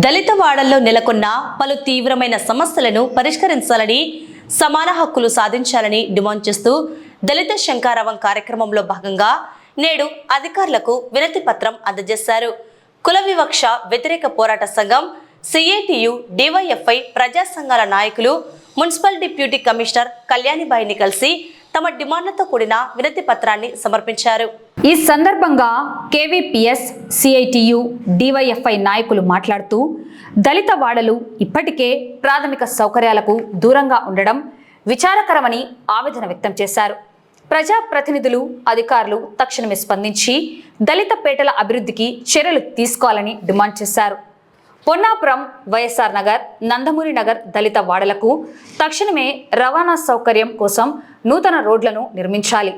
దళిత వాడల్లో నెలకొన్న పలు తీవ్రమైన సమస్యలను పరిష్కరించాలని, సమాన హక్కులు సాధించాలని డిమాండ్ చేస్తూ దళిత శంఖారావం కార్యక్రమంలో భాగంగా నేడు అధికారులకు వినతి పత్రం అందజేశారు. కుల వివక్ష వ్యతిరేక పోరాట సంఘం, సిఐటియు, డివైఎఫ్ఐ ప్రజా సంఘాల నాయకులు మున్సిపల్ డిప్యూటీ కమిషనర్ కళ్యాణిబాయిని కలిసి తమ డిమాండ్లతో కూడిన వినతి పత్రాన్ని సమర్పించారు. ఈ సందర్భంగా కేవీపీఎస్, సిఐటియు, డివైఎఫ్ఐ నాయకులు మాట్లాడుతూ దళిత వాడలు ఇప్పటికే ప్రాథమిక సౌకర్యాలకు దూరంగా ఉండడం విచారకరమని ఆవేదన వ్యక్తం చేశారు. ప్రజాప్రతినిధులు, అధికారులు తక్షణమే స్పందించి దళిత పేటల అభివృద్ధికి చర్యలు తీసుకోవాలని డిమాండ్ చేశారు. పొన్నాపురం, వైఎస్ఆర్ నగర్, నందమూరి నగర్ దళిత వాడలకు తక్షణమే రవాణా సౌకర్యం కోసం నూతన రోడ్లను నిర్మించాలి.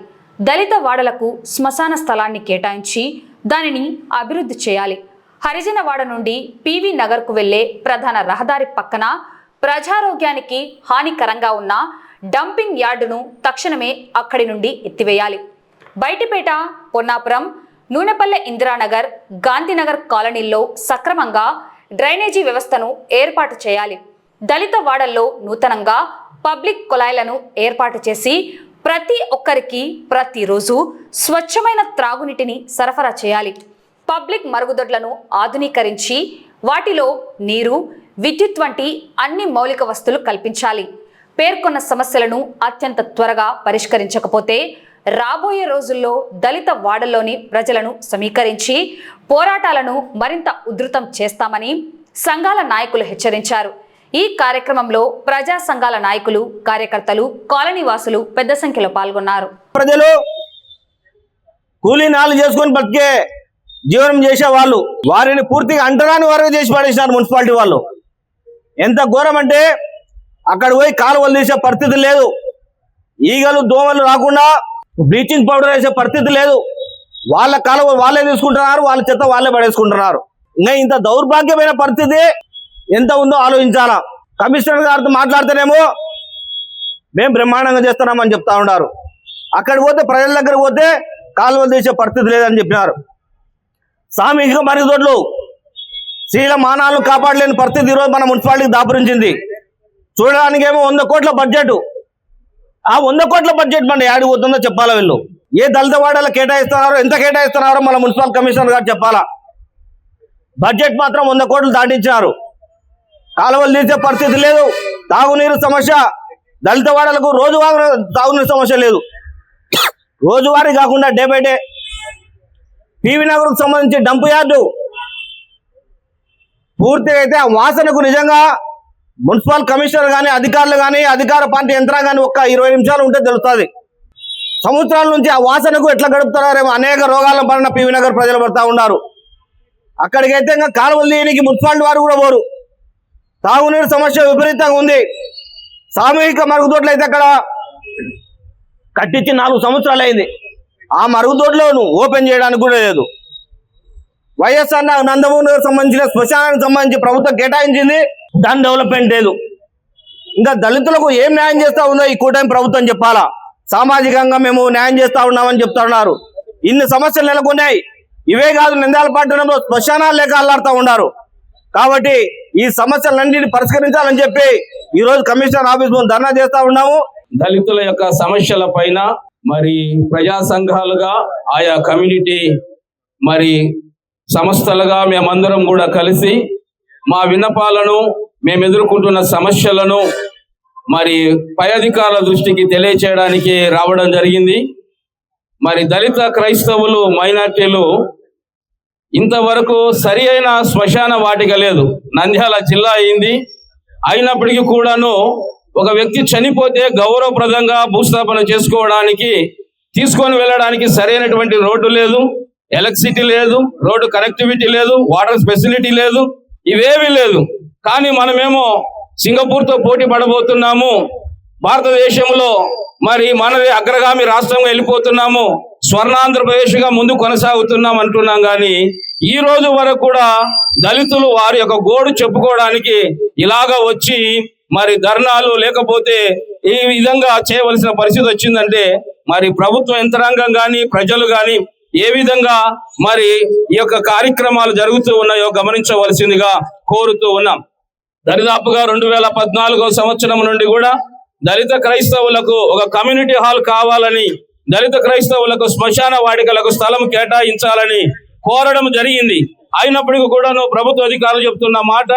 దళిత వాడలకు శ్మశాన స్థలాన్ని కేటాయించి దానిని అభివృద్ధి చేయాలి. హరిజన వాడ నుండి పివి నగర్కు వెళ్లే ప్రధాన రహదారి పక్కన ప్రజారోగ్యానికి హానికరంగా ఉన్న డంపింగ్ యార్డును తక్షణమే అక్కడి నుండి ఎత్తివేయాలి. బయటిపేట, పొన్నాపురం, నూనెపల్లె ఇందిరానగర్, గాంధీనగర్ కాలనీల్లో సక్రమంగా డ్రైనేజీ వ్యవస్థను ఏర్పాటు చేయాలి. దళిత వాడల్లో నూతనంగా పబ్లిక్ కుళాయిలను ఏర్పాటు చేసి ప్రతి ఒక్కరికి ప్రతిరోజు స్వచ్ఛమైన త్రాగునీటిని సరఫరా చేయాలి. పబ్లిక్ మరుగుదొడ్లను ఆధునీకరించి వాటిలో నీరు, విద్యుత్ వంటి అన్ని మౌలిక వస్తువులు కల్పించాలి. పేర్కొన్న సమస్యలను అత్యంత త్వరగా పరిష్కరించకపోతే రాబోయే రోజుల్లో దళిత వాడల్లోని ప్రజలను సమీకరించి పోరాటాలను మరింత ఉధృతం చేస్తామని సంఘాల నాయకులు హెచ్చరించారు. ఈ కార్యక్రమంలో ప్రజా సంఘాల నాయకులు, కార్యకర్తలు, కాలనీ వాసులు పెద్ద సంఖ్యలో పాల్గొన్నారు. ప్రజలు కూలీ నాలు చేసుకొని బతికే జీవనం చేసే వాళ్ళు వారిని పూర్తిగా అంటరాని వరకు చేసి పడేసినారు మున్సిపాలిటీ వాళ్ళు. ఎంత ఘోరం అంటే అక్కడ పోయి కాలువలు తీసే పరిస్థితి లేదు. ఈగలు, దోమలు రాకుండా బ్లీచింగ్ పౌడర్ వేసే పరిస్థితి లేదు. వాళ్ళ కాలువ వాళ్ళే తీసుకుంటున్నారు, వాళ్ళ చెత్త వాళ్ళే పడేసుకుంటున్నారు. ఇంకా ఇంత దౌర్భాగ్యమైన పరిస్థితి ఎంత ఉందో ఆలోచించాలా. కమిషనర్ గారితో మాట్లాడితేనేమో మేము బ్రహ్మాండంగా చేస్తున్నామని చెప్తా ఉన్నారు. అక్కడికి పోతే ప్రజల దగ్గర పోతే కాలువలు తీసే పరిస్థితి లేదని చెప్పినారు. సామూహిక మరుగుదొడ్లు, స్త్రీల మానాలను కాపాడలేని పరిస్థితి ఈరోజు మన మున్సిపాలిటీకి దాపురించింది. చూడడానికేమో 100 కోట్ల బడ్జెట్. ఆ 100 కోట్ల బడ్జెట్ మన యాడికి పోతుందో చెప్పాలా. వీళ్ళు ఏ దళిత వాడలో కేటాయిస్తున్నారో, ఎంత కేటాయిస్తున్నారో మన మున్సిపల్ కమిషనర్ గారు చెప్పాలా. బడ్జెట్ మాత్రం 100 కోట్లు దాటించారు. కాలువలు తీసే పరిస్థితి లేదు. తాగునీరు సమస్య, దళిత వాడలకు రోజువారీ తాగునీరు సమస్య లేదు. రోజువారీ కాకుండా డే బై డే పివి నగర్కు సంబంధించి డంప్ యార్డు పూర్తిగా అయితే ఆ వాసనకు నిజంగా మున్సిపల్ కమిషనర్ కానీ, అధికారులు కానీ, అధికార పార్టీ యంత్రాంగాన్ని ఒక్క 20 నిమిషాలు ఉంటే తెలుస్తుంది. సంవత్సరాల నుంచి ఆ వాసనకు ఎట్లా గడుపుతున్నారేమో అనేక రోగాల పడిన పివి నగర్ ప్రజలు పడతా ఉన్నారు. అక్కడికైతే ఇంకా కాలువలు తీయడానికి మున్సిపాలిటీ వారు కూడా పోరు. తాగునీరు సమస్య విపరీతంగా ఉంది. సామూహిక మరుగుదొడ్లు అయితే అక్కడ కట్టించి 4 సంవత్సరాలు అయింది. ఆ మరుగుదొడ్లను ఓపెన్ చేయడానికి కూడా లేదు. వైఎస్ఆర్ నందమూరి నగర్ సంబంధించిన శ్మశానానికి సంబంధించి ప్రభుత్వం కేటాయించింది, దాని డెవలప్మెంట్ లేదు. ఇంకా దళితులకు ఏం న్యాయం చేస్తా ఉందో ఈ కూటమి ప్రభుత్వం చెప్పాలా. సామాజికంగా మేము న్యాయం చేస్తా ఉన్నామని చెప్తా ఉన్నారు. ఇన్ని సమస్యలు నెలకొన్నాయి. ఇవే కాదు, నంద్యాల పట్టణంలో శ్మశానాలు లేక అల్లాడుతూ ఉన్నారు. కాబట్టి ఈ సమస్యలన్నింటినీ పరిష్కరించాలని చెప్పి ఈరోజు కమిషనర్ ఆఫీస్ ముందు ధర్నా చేస్తా ఉన్నాము. దళితుల యొక్క సమస్యల పైన మరి ప్రజా సంఘాలుగా, ఆయా కమ్యూనిటీ మరి సంస్థలుగా మేమందరం కూడా కలిసి మా విన్నపాలను, మేము ఎదుర్కొంటున్న సమస్యలను మరి పై అధికారుల దృష్టికి తెలియచేయడానికి రావడం జరిగింది. మరి దళిత, క్రైస్తవులు, మైనార్టీలు ఇంతవరకు సరి అయిన శ్మశాన వాటిక లేదు. నంద్యాల జిల్లా అయింది, అయినప్పటికీ కూడాను ఒక వ్యక్తి చనిపోతే గౌరవప్రదంగా భూస్థాపన చేసుకోవడానికి, తీసుకొని వెళ్ళడానికి సరైనటువంటి రోడ్డు లేదు, ఎలక్ట్రిసిటీ లేదు, రోడ్డు కనెక్టివిటీ లేదు, వాటర్ ఫెసిలిటీ లేదు, ఇవేమీ లేదు. కానీ మనమేమో సింగపూర్తో పోటీ పడబోతున్నాము, భారతదేశంలో మరి మనది అగ్రగామి రాష్ట్రంగా వెళ్ళిపోతున్నాము, స్వర్ణాంధ్రప్రదేశ్గా ముందు కొనసాగుతున్నాం అంటున్నాం. కానీ ఈ రోజు వరకు కూడా దళితులు వారి యొక్క గోడు చెప్పుకోవడానికి ఇలాగ వచ్చి మరి ధర్నాలు లేకపోతే ఈ విధంగా చేయవలసిన పరిస్థితి వచ్చిందంటే మరి ప్రభుత్వ యంత్రాంగం కానీ, ప్రజలు కానీ ఏ విధంగా మరి ఈ యొక్క కార్యక్రమాలు జరుగుతూ ఉన్నాయో గమనించవలసిందిగా కోరుతూ ఉన్నాం. దరిదాపుగా 2014 సంవత్సరం నుండి కూడా దళిత క్రైస్తవులకు ఒక కమ్యూనిటీ హాల్ కావాలని, దళిత క్రైస్తవులకు శ్మశాన వాటికలకు స్థలం కేటాయించాలని కోరడం జరిగింది. అయినప్పటికీ కూడాను ప్రభుత్వ అధికారులు చెప్తున్న మాట,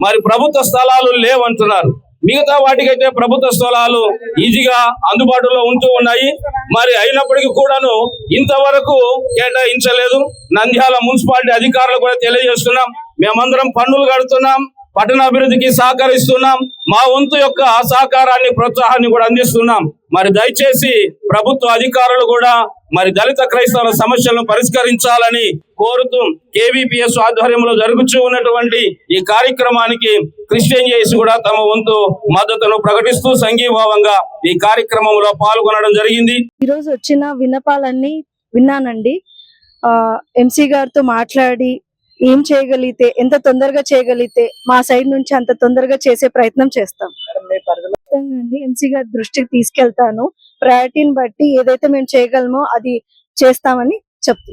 మరి ప్రభుత్వ స్థలాలు లేవంటున్నారు. మిగతా వాటికైతే ప్రభుత్వ స్థలాలు ఈజీగా అందుబాటులో ఉంటూ ఉన్నాయి. మరి అయినప్పటికీ కూడాను ఇంతవరకు కేటాయించలేదు. నంద్యాల మున్సిపాలిటీ అధికారులు కూడా తెలియజేస్తున్నాం, మేమందరం పన్నులు కడుతున్నాం, పట్టణాభివృద్ధికి సహకరిస్తున్నాం, మా వంతు యొక్క సహకారాన్ని ప్రోత్సాహాన్ని కూడా అందిస్తున్నాం. మరి దయచేసి ప్రభుత్వ అధికారులు కూడా మరి దళిత క్రైస్తవుల సమస్యలను పరిష్కరించాలని కోరుతూ KVPS ఆధ్వర్యంలో జరుగుతూ ఉన్నటువంటి ఈ కార్యక్రమానికి క్రిస్టియన్ చేసి కూడా తమ వంతు మద్దతును ప్రకటిస్తూ సంఘీభావంగా ఈ కార్యక్రమంలో పాల్గొనడం జరిగింది. ఈరోజు వచ్చిన విన్నపాలన్నీ విన్నానండి. ఎంసీ గారితో మాట్లాడి ఏం చేయగలిగితే, ఎంత తొందరగా చేయగలిగితే మా సైడ్ నుంచి అంత తొందరగా చేసే ప్రయత్నం చేస్తాం అండి. ఎంసీ గారి దృష్టికి తీసుకెళ్తాను. ప్రయారిటీని బట్టి ఏదైతే మేము చేయగలమో అది చేస్తామని చెప్తున్నాం.